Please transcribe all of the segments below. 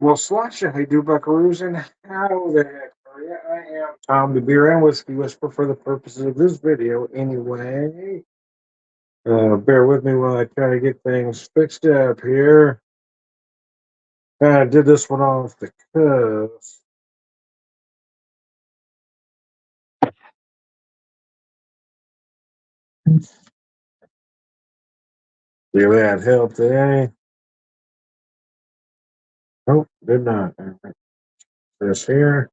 Well, Slusha, hey, do buckaroos, and how the heck are you? I am Tom, the beer and whiskey whisperer for the purposes of this video. Anyway, bear with me while I try to get things fixed up here. I did this one off the cuff. See if that helped any. Nope, did not. This here.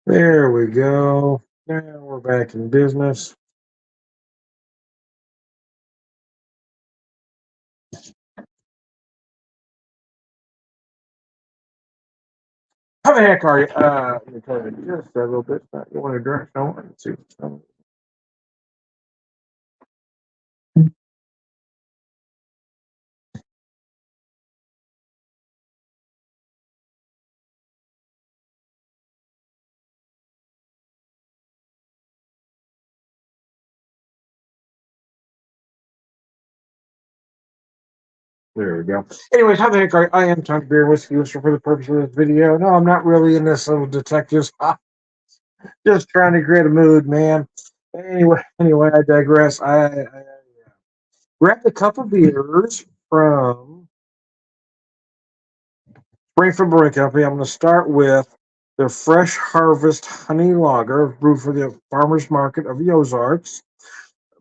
There we go. Now we're back in business. How the heck are you? Let me turn it just a little bit. You want to direct? No, let's see. There we go. Anyways, how the heck are you? I am Tom Beer Whiskey Whisperer for the purpose of this video. No, I'm not really in this little detective's just trying to create a mood, man. Anyway, I digress. I grabbed a couple beers from Springfield Brewing Company. I'm going to start with their Fresh Harvest Honey Lager, brewed for the farmers market of the Ozarks,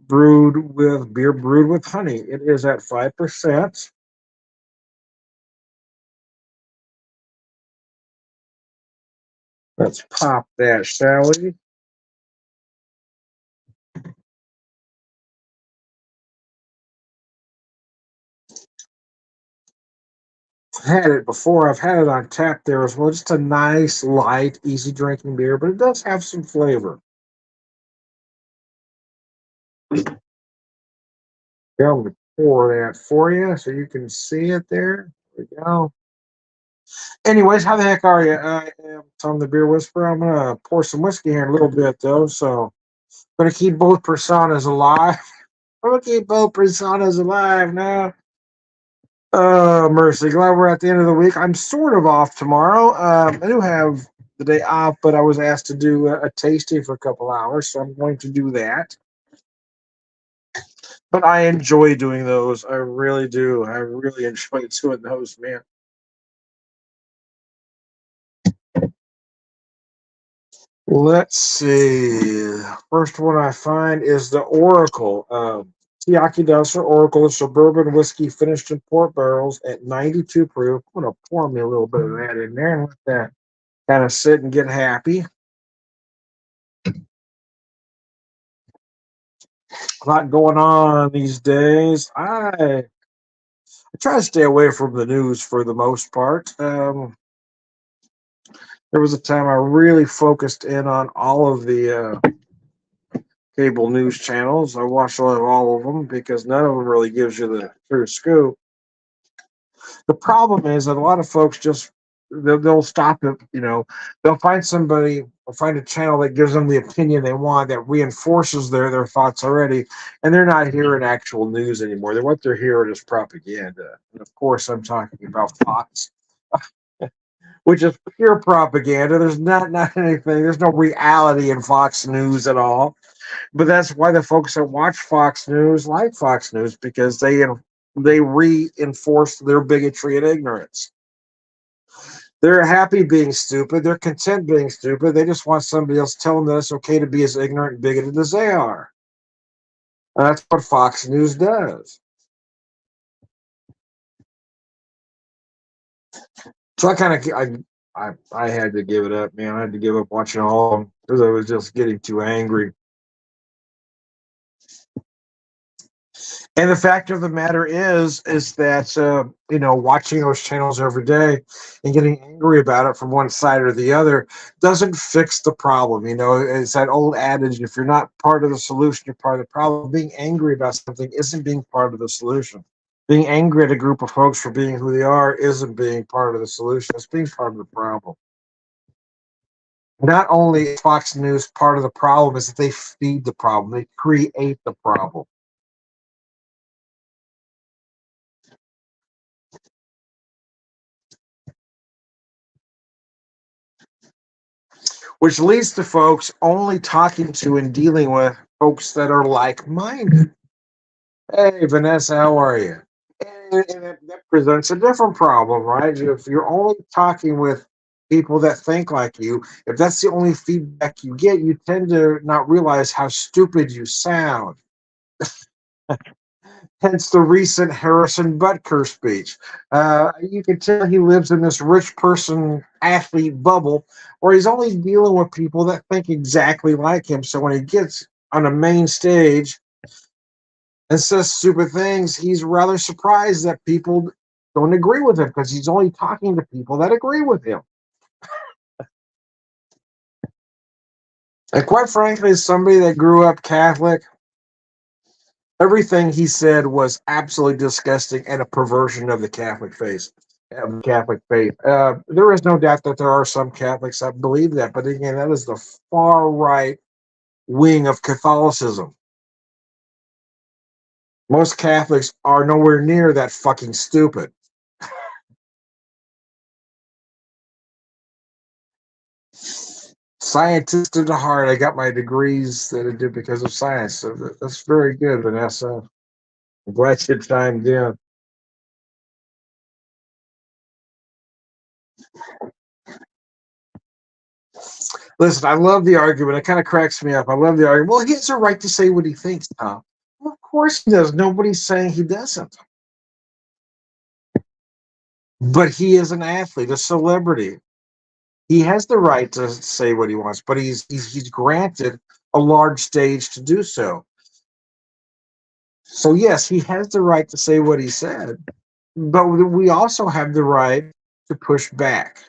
brewed with honey. It is at 5%. Let's pop that, shall we? Had it before. I've had it on tap there as well. Just a nice, light, easy drinking beer, but it does have some flavor. I'm going to pour that for you so you can see it there. There we go. Anyways, how the heck are you? I am Tom the Beer Whisperer. I'm going to pour some whiskey here in a little bit, though. So I'm going to keep both personas alive. I'm going to keep both personas alive now. Oh, mercy. Glad we're at the end of the week. I'm sort of off tomorrow. I do have the day off, but I was asked to do a tasting for a couple hours, so I'm going to do that. But I enjoy doing those. I really do. I really enjoy doing those, man. Let's see. First one I find is the Oracle. Tiaki Dusser Oracle is suburban whiskey finished in port barrels at 92 proof. I'm going to pour me a little bit of that in there and let that kind of sit and get happy. A lot going on these days. I try to stay away from the news for the most part. There was a time I really focused in on all of the cable news channels. I watched all of them because none of them really gives you the true scoop. The problem is that a lot of folks just they'll stop it. They'll find somebody or find a channel that gives them the opinion they want that reinforces their thoughts already, and they're not hearing actual news anymore. What they're hearing is propaganda. And of course, I'm talking about Fox, which is pure propaganda. There's not anything. There's no reality in Fox News at all. But that's why the folks that watch Fox News like Fox News because they reinforce their bigotry and ignorance. They're happy being stupid. They're content being stupid. They just want somebody else telling them that it's okay to be as ignorant and bigoted as they are. And that's what Fox News does. So I had to give it up, man. I had to give up watching all of them because I was just getting too angry. And the fact of the matter is that watching those channels every day and getting angry about it from one side or the other doesn't fix the problem. It's that old adage: if you're not part of the solution, you're part of the problem. Being angry about something isn't being part of the solution. Being angry at a group of folks for being who they are isn't being part of the solution. It's being part of the problem. Not only is Fox News part of the problem, is that they feed the problem. They create the problem. which leads to folks only talking to and dealing with folks that are like-minded. Hey, Vanessa, how are you? And that presents a different problem, right? If you're only talking with people that think like you, if that's the only feedback you get, you tend to not realize how stupid you sound. Hence the recent Harrison Butker speech. You can tell he lives in this rich person athlete bubble where he's only dealing with people that think exactly like him. So when he gets on a main stage and says stupid things, he's rather surprised that people don't agree with him because he's only talking to people that agree with him. And quite frankly, as somebody that grew up Catholic, everything he said was absolutely disgusting and a perversion of the Catholic faith. There is no doubt that there are some Catholics that believe that, but again, that is the far right wing of Catholicism. Most Catholics are nowhere near that fucking stupid. Scientist at the heart. I got my degrees that I did because of science. So that's very good, Vanessa. I'm glad you chimed in. Listen, I love the argument. It kind of cracks me up. I love the argument. Well, he has a right to say what he thinks, Tom. Well, of course he does. Nobody's saying he doesn't. But he is an athlete, a celebrity. He has the right to say what he wants, but he's granted a large stage to do so. So yes, he has the right to say what he said, but we also have the right to push back.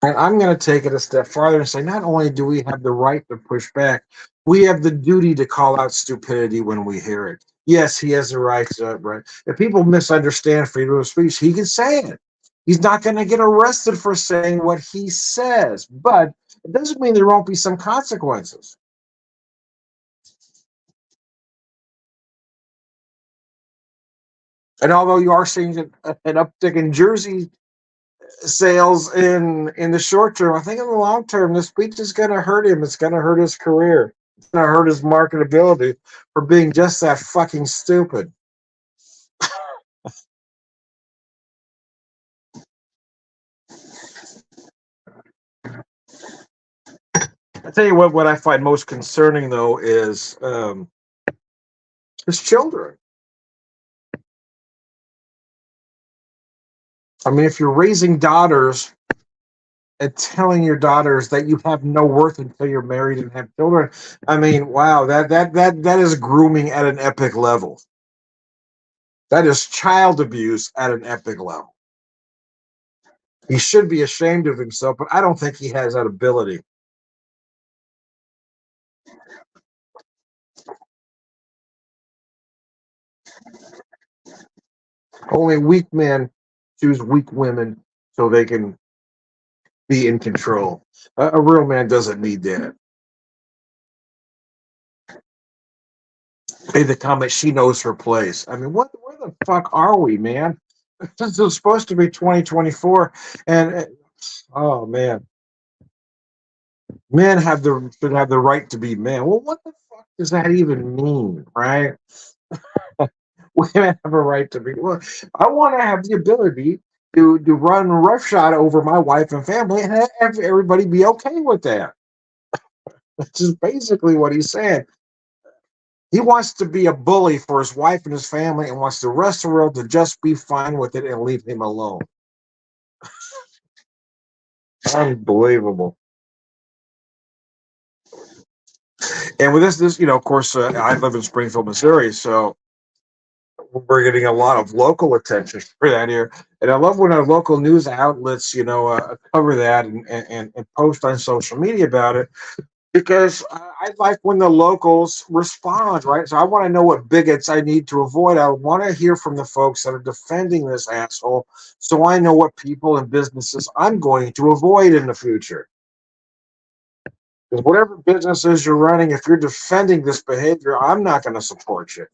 And I'm going to take it a step farther and say not only do we have the right to push back, we have the duty to call out stupidity when we hear it. Yes, he has the right to. Right. If people misunderstand freedom of speech, he can say it. He's not going to get arrested for saying what he says, but it doesn't mean there won't be some consequences. And although you are seeing an uptick in jersey sales in the short term, I think in the long term, this speech is going to hurt him. It's going to hurt his career. It's going to hurt his marketability for being just that fucking stupid. I tell you what I find most concerning though is his children. I mean, if you're raising daughters and telling your daughters that you have no worth until you're married and have children, I mean, wow, that is grooming at an epic level. That is child abuse at an epic level. He should be ashamed of himself, but I don't think he has that ability. Only weak men choose weak women so they can be in control. A real man doesn't need that. Hey, the comment, she knows her place. I mean, where the fuck are we, man? This is supposed to be 2024, and oh man, men should have the right to be men. Well, what the fuck does that even mean, right? Women have a right to be. Well, I want to have the ability to run roughshod over my wife and family and have everybody be okay with that. Which is basically what he's saying. He wants to be a bully for his wife and his family and wants the rest of the world to just be fine with it and leave him alone. Unbelievable. And with this, of course, I live in Springfield, Missouri, so we're getting a lot of local attention for that here. And I love when our local news outlets, cover that and post on social media about it because I like when the locals respond, right? So I want to know what bigots I need to avoid. I want to hear from the folks that are defending this asshole so I know what people and businesses I'm going to avoid in the future. Because whatever businesses you're running, if you're defending this behavior, I'm not going to support you.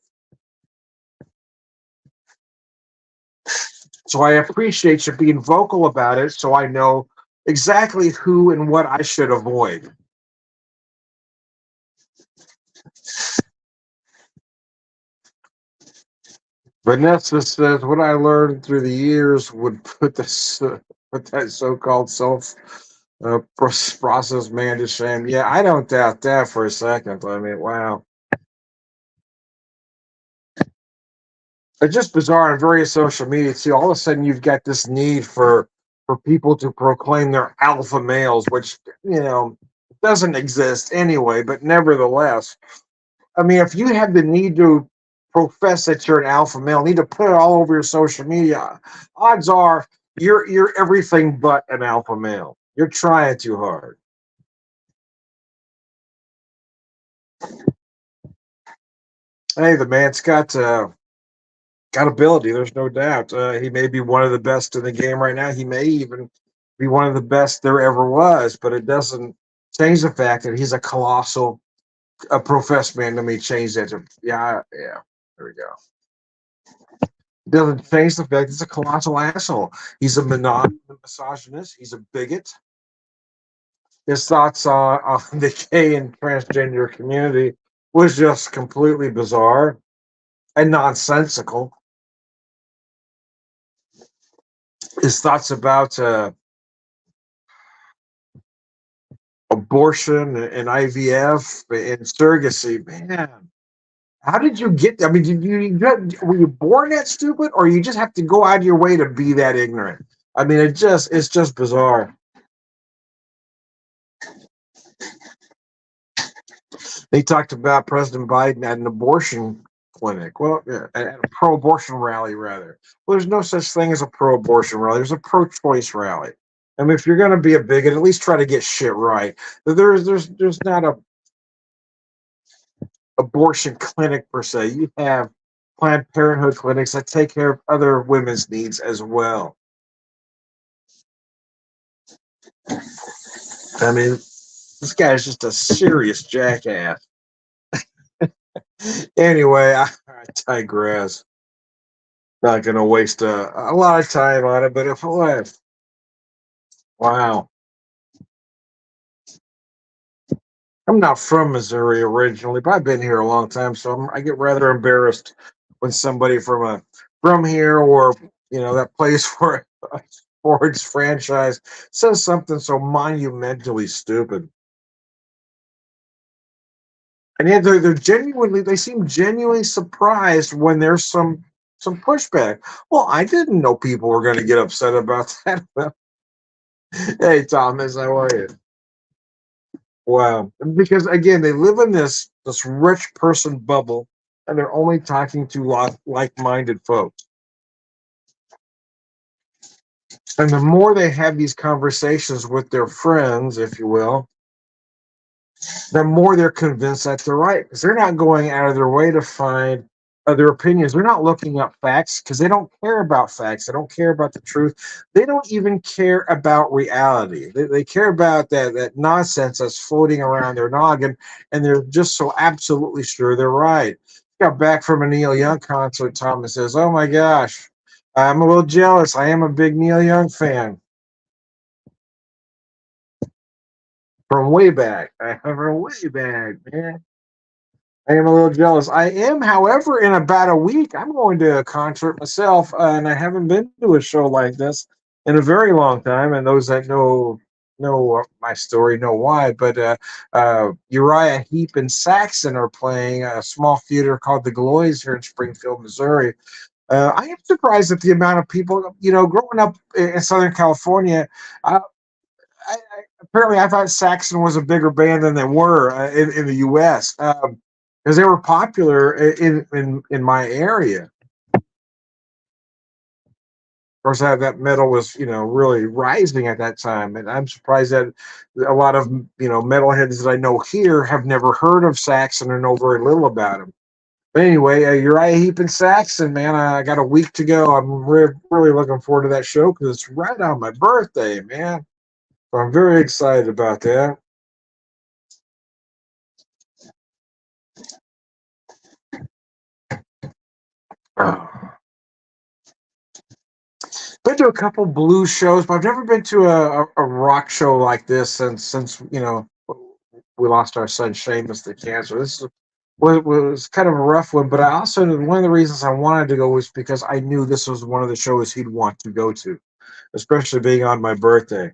So I appreciate you being vocal about it so I know exactly who and what I should avoid. Vanessa says, what I learned through the years would put this put that so-called self process man to shame. Yeah, I don't doubt that for a second. I mean, wow. It's just bizarre on various social media. See, all of a sudden you've got this need for people to proclaim they're alpha males, which doesn't exist anyway. But nevertheless, I mean, if you have the need to profess that you're an alpha male, need to put it all over your social media, odds are you're everything but an alpha male. You're trying too hard. Hey, the man's got ability. There's no doubt. He may be one of the best in the game right now. He may even be one of the best there ever was. But it doesn't change the fact that he's a colossal, a professed man. Let me change that to yeah. There we go. Doesn't change the fact he's a colossal asshole. He's a misogynist. He's a bigot. His thoughts on the gay and transgender community was just completely bizarre and nonsensical. His thoughts about abortion and IVF and surrogacy, man. How did you get? I mean, were you born that stupid, or you just have to go out of your way to be that ignorant? I mean, it's just bizarre. They talked about President Biden at an abortion clinic. Well, yeah, at a pro-abortion rally, rather. Well, there's no such thing as a pro-abortion rally. There's a pro-choice rally. I mean, if you're going to be a bigot, at least try to get shit right. There's not a abortion clinic per se. You have Planned Parenthood clinics that take care of other women's needs as well. I mean, this guy is just a serious jackass. Anyway, I digress. Not going to waste a lot of time on it, but if what? Wow. I'm not from Missouri originally, but I've been here a long time, so I get rather embarrassed when somebody from here or that place for a sports franchise says something so monumentally stupid. And yet they seem genuinely surprised when there's some pushback. Well, I didn't know people were going to get upset about that. Hey, Thomas, how are you? Wow. Because again, they live in this rich person bubble, and they're only talking to like-minded folks. And the more they have these conversations with their friends, if you will, the more they're convinced that they're right because they're not going out of their way to find other opinions. They're not looking up facts because they don't care about facts. They don't care about the truth. They don't even care about reality. They care about that nonsense that's floating around their noggin, and they're just so absolutely sure they're right. Got back from a Neil Young concert. Thomas says, "Oh my gosh, I'm a little jealous. I am a big Neil Young fan from way back. From way back, man." I am a little jealous. I am, however, in about a week, I'm going to a concert myself, and I haven't been to a show like this in a very long time. And those that know my story know why. But Uriah Heep and Saxon are playing a small theater called the Galois here in Springfield, Missouri. I am surprised at the amount of people. Growing up in Southern California, uh, apparently I thought Saxon was a bigger band than they were in the U.S. Because they were popular in my area. Of course, that metal was really rising at that time, and I'm surprised that a lot of metalheads that I know here have never heard of Saxon or know very little about him. But anyway, Uriah Heep and Saxon, man, I got a week to go. I'm really looking forward to that show because it's right on my birthday, man. So I'm very excited about that. to a couple blues shows, but I've never been to a rock show like this since we lost our son Seamus to cancer. Was kind of a rough one, but I also one of the reasons I wanted to go was because I knew this was one of the shows he'd want to go to, especially being on my birthday.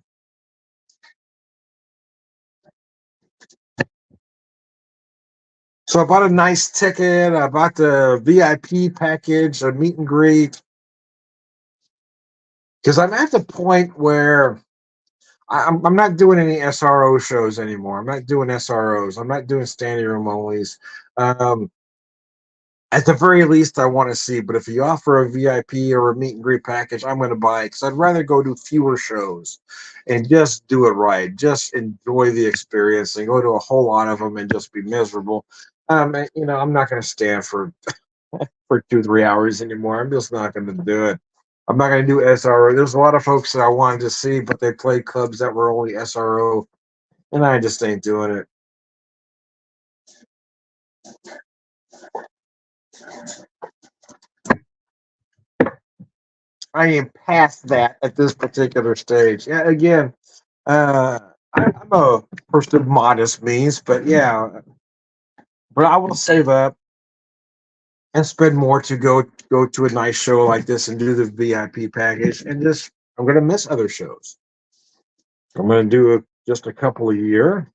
So I bought a nice ticket. I bought the VIP package, a meet and greet, because I'm at the point where I'm not doing any SRO shows anymore. I'm not doing SROs. I'm not doing standing room onlys. Um, at the very least, I want to see. But if you offer a VIP or a meet and greet package, I'm going to buy it because I'd rather go to fewer shows and just do it right. Just enjoy the experience and go to a whole lot of them and just be miserable. I'm not going to stand for 2 3 hours anymore. I'm just not going to do it. I'm not going to do SRO. There's a lot of folks that I wanted to see, but they played clubs that were only SRO, and I just ain't doing it. I am past that at this particular stage. Yeah, again, uh, I'm a person of modest means, but yeah, but I will save up and spend more to go to a nice show like this and do the VIP package, and just I'm going to miss other shows. I'm going to do just a couple a year,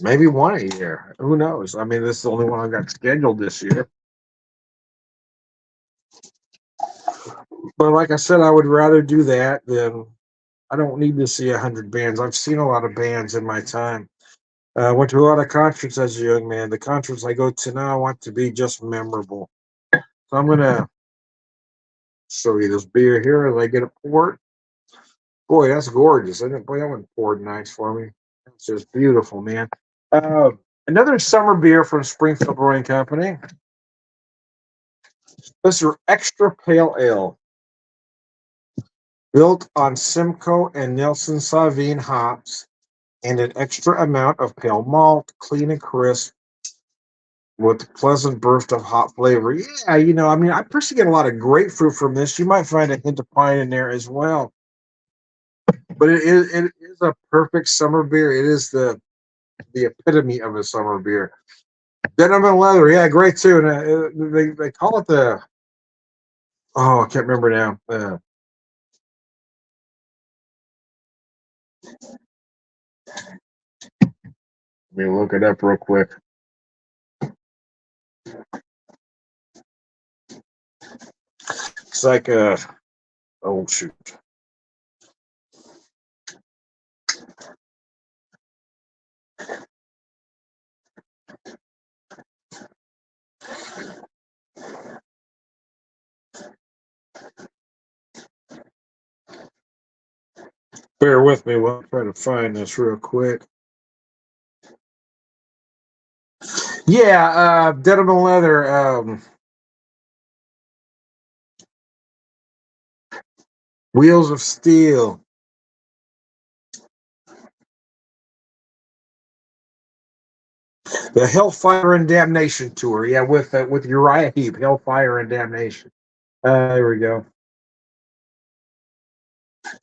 maybe one a year. Who knows? I mean, this is the only one I've got scheduled this year. But like I said, I would rather do that than I don't need to see 100 bands. I've seen a lot of bands in my time. I went to a lot of concerts as a young man. The concerts I go to now, I want to be just memorable. So I'm gonna show you this beer here as I get it poured. Boy, that's gorgeous, isn't it? Boy, that one poured nice for me. It's just beautiful, man. Uh, Another summer beer from Springfield Brewing Company. This is Extra Pale Ale, built on Simcoe and Nelson Sauvin hops and an extra amount of pale malt, clean and crisp, with a pleasant burst of hot flavor. Yeah, I mean, I personally get a lot of grapefruit from this. You might find a hint of pine in there as well. But it is a perfect summer beer. It is the epitome of a summer beer. Denim and leather, yeah, great too. And they call it the I can't remember now. Let me look it up real quick. It's like oh shoot. Bear with me while I try to find this real quick. Yeah, denim and leather. Wheels of Steel. The Hellfire and Damnation tour. Yeah, with Uriah Heep. Hellfire and Damnation. There we go.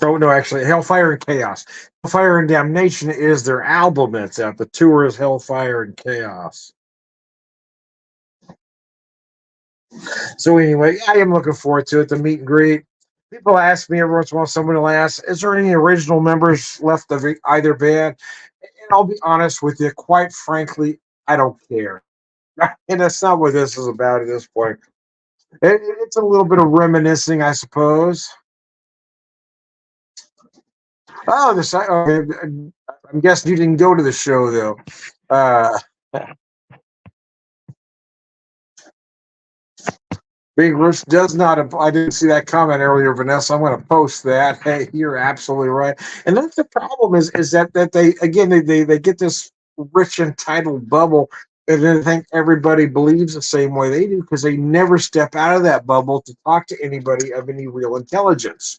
Oh no, actually, Hellfire and Chaos. Hellfire and Damnation is their album that's out. The tour is Hellfire and Chaos. So anyway, I am looking forward to it. The meet and greet. People ask me every once in a while. Someone will ask, "Is there any original members left of either band?" And I'll be honest with you. Quite frankly, I don't care. And that's not what this is about at this point. It's a little bit of reminiscing, I suppose. Oh, I'm guessing you didn't go to the show though. Uh, Big Rich does not. I didn't see that comment earlier, Vanessa. I'm going to post that. Hey, you're absolutely right. And that's the problem is that they again they get this rich entitled bubble, and then think everybody believes the same way they do because they never step out of that bubble to talk to anybody of any real intelligence.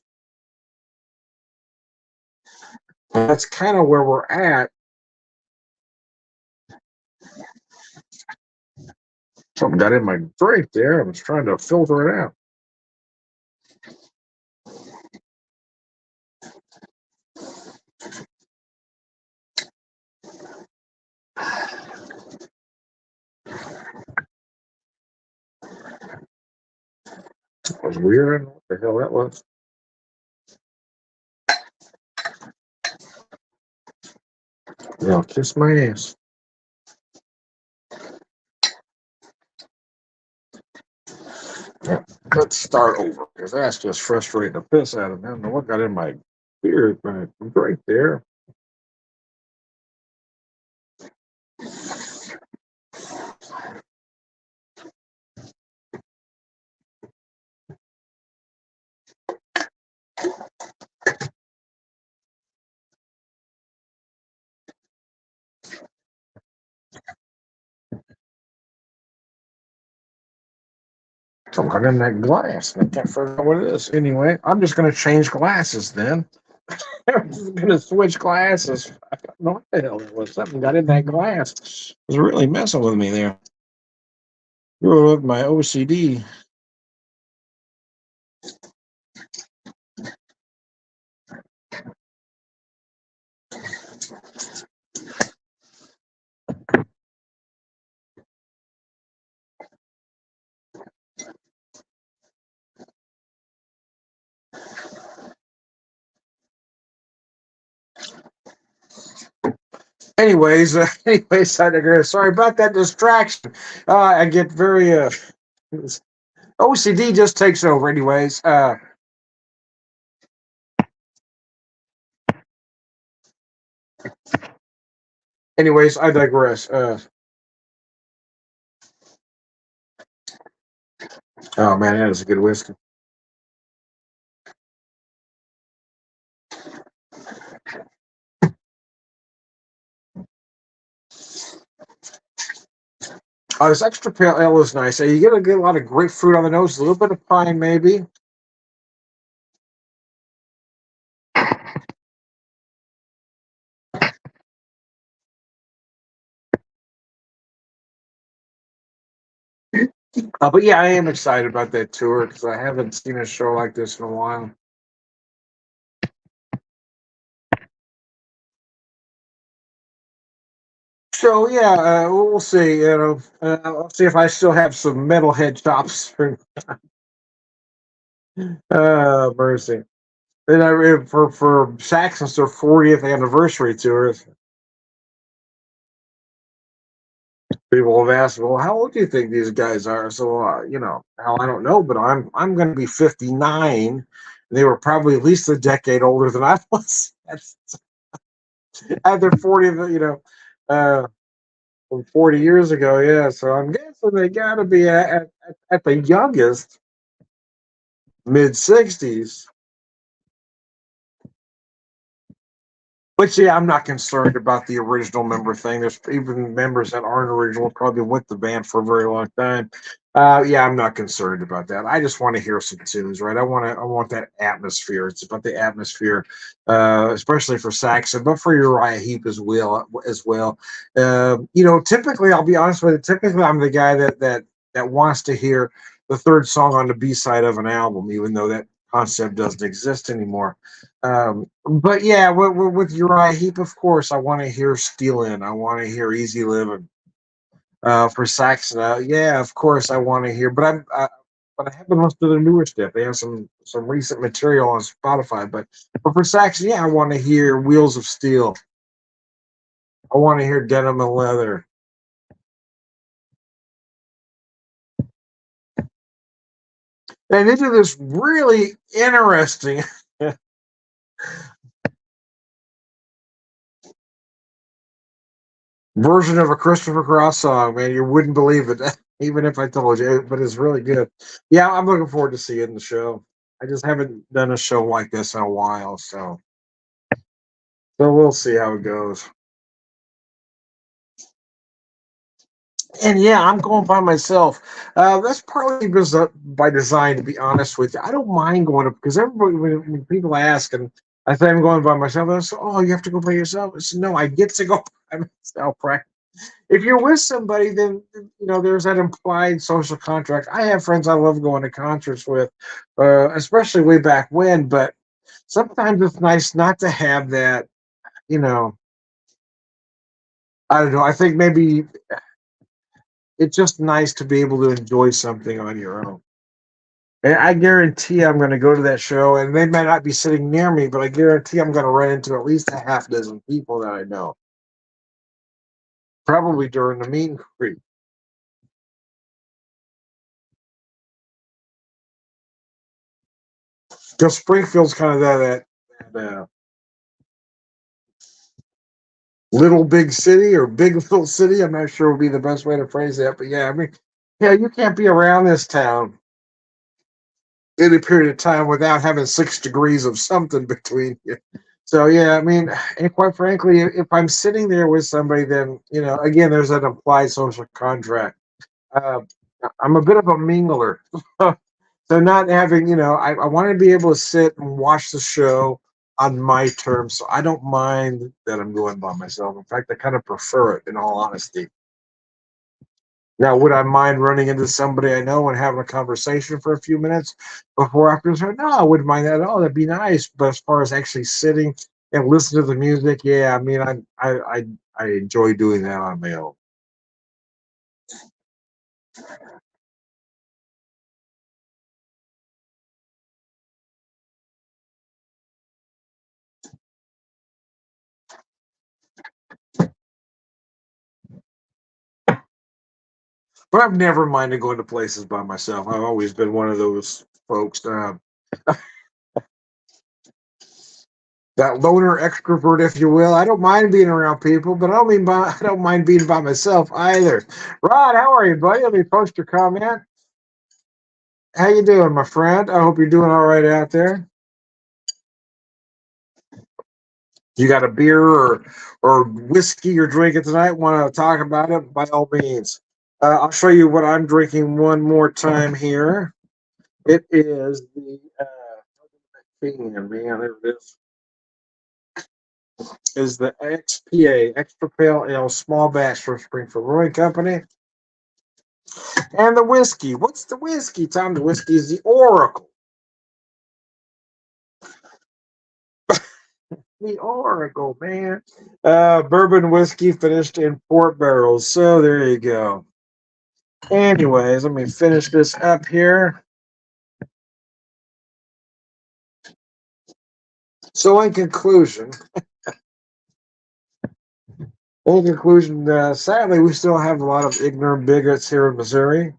That's kind of where we're at. Something got in my drink there. I was trying to filter it out. That was weird. I don't know what the hell that was. Yeah, kiss my ass. Yeah, let's start over because that's just frustrating the piss out of me. I don't know what got in my beard, but it's right there. Something got in that glass. I can't figure out what it is. Anyway, I'm just going to change glasses then. I'm just going to switch glasses. I don't know what the hell it was. Something got in that glass. It was really messing with me there. With my OCD. Anyways, I digress. Sorry about that distraction. I get very OCD just takes over. Anyways, I digress. Oh man, that is a good whiskey. This extra pale ale is nice. You get a lot of grapefruit on the nose, a little bit of pine maybe. But yeah, I am excited about that tour because I haven't seen a show like this in a while. So yeah, we'll see. I'll see if I still have some metalhead chops. Mercy. And for Saxon's their 40th anniversary tour. People have asked, "Well, how old do you think these guys are?" So hell, I don't know, but I'm going to be 59. They were probably at least a decade older than I was. That's at their 40th, uh, from 40 years ago. Yeah, so I'm guessing they got to be at the youngest mid 60s. But yeah, I'm not concerned about the original member thing. There's even members that aren't original, probably with the band for a very long time. Yeah, I'm not concerned about that. I just want to hear some tunes, right? I want that atmosphere. It's about the atmosphere, especially for Saxon, but for Uriah Heep as well. Typically, I'll be honest with you. Typically, I'm the guy that wants to hear the third song on the B side of an album, even though that concept doesn't exist anymore. But yeah, with Uriah Heep, of course, I want to hear "Stealin'." I want to hear "Easy Living." For Saxon, yeah, of course, I want to hear. But I haven't listened to the newer stuff. They have some recent material on Spotify. But for Saxon, yeah, I want to hear "Wheels of Steel." I want to hear "Denim and Leather." And they do this really interesting version of a Christopher Cross song, man. You wouldn't believe it, even if I told you. But it's really good. Yeah, I'm looking forward to seeing the show. I just haven't done a show like this in a while, so we'll see how it goes. And yeah, I'm going by myself. That's partly because by design, to be honest with you. I don't mind going up because everybody, when people ask, and I say I'm going by myself, they say, "Oh, you have to go by yourself." I said, "No, I get to go by myself." Right? If you're with somebody, then there's that implied social contract. I have friends I love going to concerts with, especially way back when. But sometimes it's nice not to have that. You know, I don't know. I think maybe it's just nice to be able to enjoy something on your own. And I guarantee I'm going to go to that show, and they might not be sitting near me, but I guarantee I'm going to run into at least a half dozen people that I know, probably during the meet and greet. Because Springfield's kind of that little big city or big little city. I'm not sure would be the best way to phrase that, but yeah, I mean, yeah, you can't be around this town any period of time without having 6 degrees of something between you. So yeah, I mean, and quite frankly, if I'm sitting there with somebody, then again, there's an implied social contract. Uh, I'm a bit of a mingler, so not having, I want to be able to sit and watch the show on my terms. So I don't mind that I'm going by myself. In fact, I kind of prefer it, in all honesty. Now, would I mind running into somebody I know and having a conversation for a few minutes before after the show? No, I wouldn't mind that at all. That'd be nice. But as far as actually sitting and listening to the music, yeah, I mean, I enjoy doing that on my own. But I've never minded going to places by myself. I've always been one of those folks. That loner extrovert, if you will. I don't mind being around people, but I don't mind being by myself either. Rod, how are you, buddy? Let me post your comment. How you doing, my friend? I hope you're doing all right out there. You got a beer or whiskey you're drinking tonight? Want to talk about it? By all means. I'll show you what I'm drinking one more time here. It is the man, there it is the XPA Extra Pale Ale Small Batch from Springfield Brewing Company. And the whiskey. What's the whiskey, Tom? The whiskey is the Oracle. The Oracle, man. Bourbon whiskey finished in 4 barrels. So there you go. Anyways, let me finish this up here. So in conclusion, sadly, we still have a lot of ignorant bigots here in Missouri,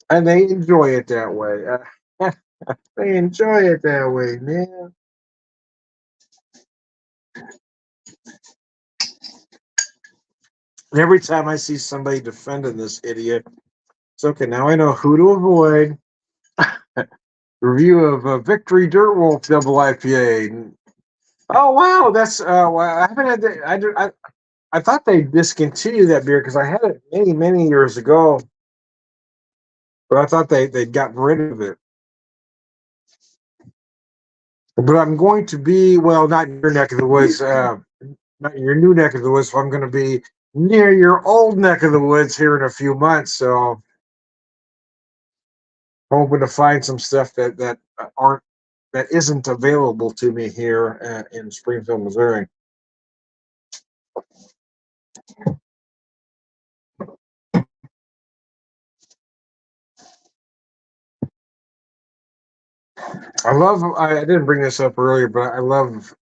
and they enjoy it that way. They enjoy it that way, man. And every time I see somebody defending this idiot, it's okay. Now I know who to avoid. Review of Victory Dirt Wolf Double IPA. Oh wow, that's well, I haven't had I thought they discontinued that beer because I had it many years ago, but I thought they'd gotten rid of it. But I'm going to be, well, not in your neck of the woods, not in your new neck of the woods. So I'm going to be near your old neck of the woods here in a few months. So hoping to find some stuff that isn't available to me here in Springfield, Missouri. I didn't bring this up earlier, but I love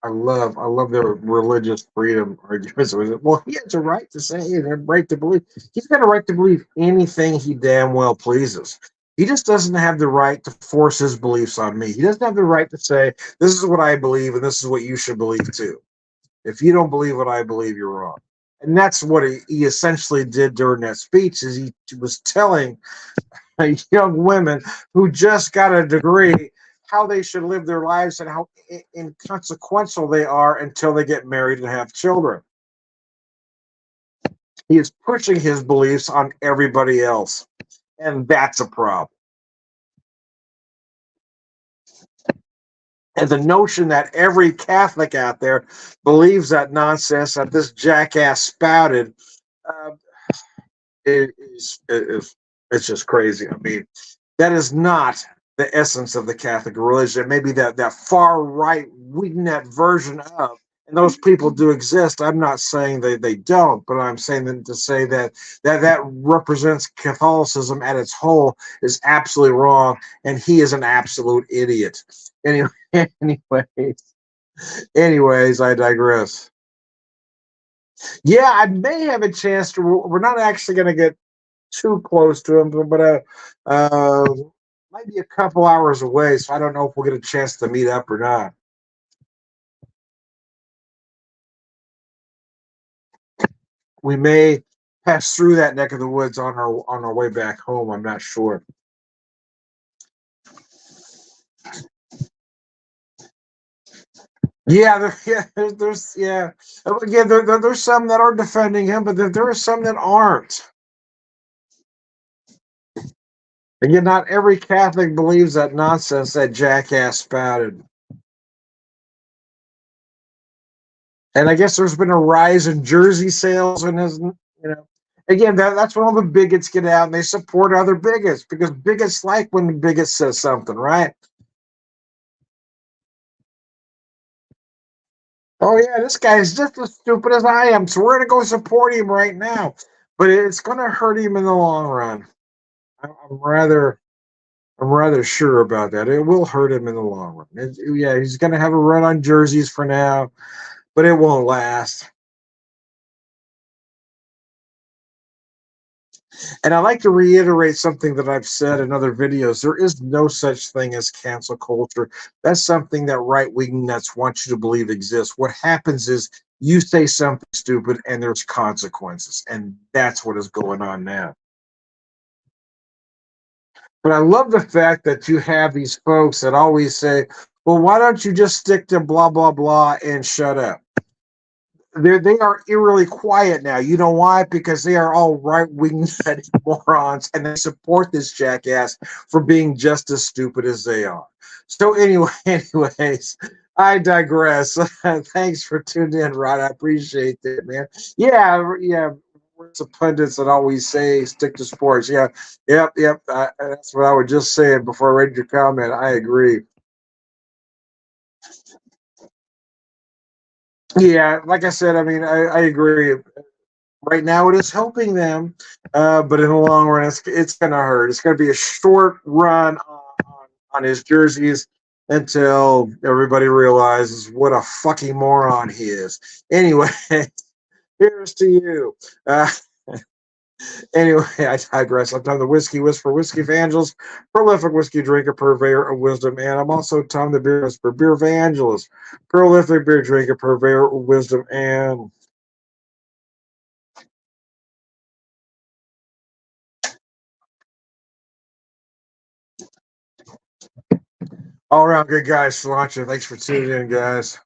their religious freedom arguments. Well, he has a right to say, he has a right to believe. He's got a right to believe anything he damn well pleases. He just doesn't have the right to force his beliefs on me. He doesn't have the right to say, this is what I believe and this is what you should believe too. If you don't believe what I believe, you're wrong. And that's what he essentially did during that speech is he was telling young women who just got a degree how they should live their lives and how inconsequential they are until they get married and have children. He is pushing his beliefs on everybody else, and that's a problem. And the notion that every Catholic out there believes that nonsense that this jackass spouted uh, it's just crazy. I mean, that is not the essence of the Catholic religion. Maybe that far right wingnet version of And those people do exist. I'm not saying they don't, but I'm saying that to say that represents Catholicism at its whole is absolutely wrong, and he is an absolute idiot. Anyway, anyways, anyways, I digress. Yeah, I may have a chance to. We're not actually going to get too close to him, but uh, might be a couple hours away, so I don't know if we'll get a chance to meet up or not. We may pass through that neck of the woods on our way back home. I'm not sure. Yeah, yeah. Again, there's some that are defending him, but there are some that aren't. Again, not every Catholic believes that nonsense that jackass spouted. And I guess there's been a rise in jersey sales and his, again, that's when all the bigots get out and they support other bigots because bigots like when the bigot says something, right? Oh yeah, this guy is just as stupid as I am, so we're gonna go support him right now. But it's gonna hurt him in the long run. I'm rather, I'm rather sure about that. It will hurt him in the long run. Yeah, he's gonna have a run on jerseys for now, but it won't last. And I like to reiterate something that I've said in other videos. There is no such thing as cancel culture. That's something that right wing nuts want you to believe exists. What happens is you say something stupid and there's consequences. And that's what is going on now. But I love the fact that you have these folks that always say, well, why don't you just stick to blah, blah, blah and shut up? They are eerily quiet now. You know why? Because they are all right wing morons and they support this jackass for being just as stupid as they are. So anyway, anyways, I digress. Thanks for tuning in, Rod. I appreciate that, man. Yeah, yeah. It's the pundits that always say stick to sports. Yeah, yep. That's what I was just saying before I read your comment. I agree. Yeah, like I said, I mean, I agree. Right now, it is helping them, but in the long run, it's going to hurt. It's going to be a short run on his jerseys until everybody realizes what a fucking moron he is. Anyway, here's to you. Anyway, I digress. I'm Tom the Whiskey Whisperer, Whiskey Evangelist, prolific whiskey drinker, purveyor of wisdom, and I'm also Tom the Beer Whisperer, Beer Evangelist, prolific beer drinker, purveyor of wisdom, and all around good guys. Cilantro. Thanks for tuning in, guys.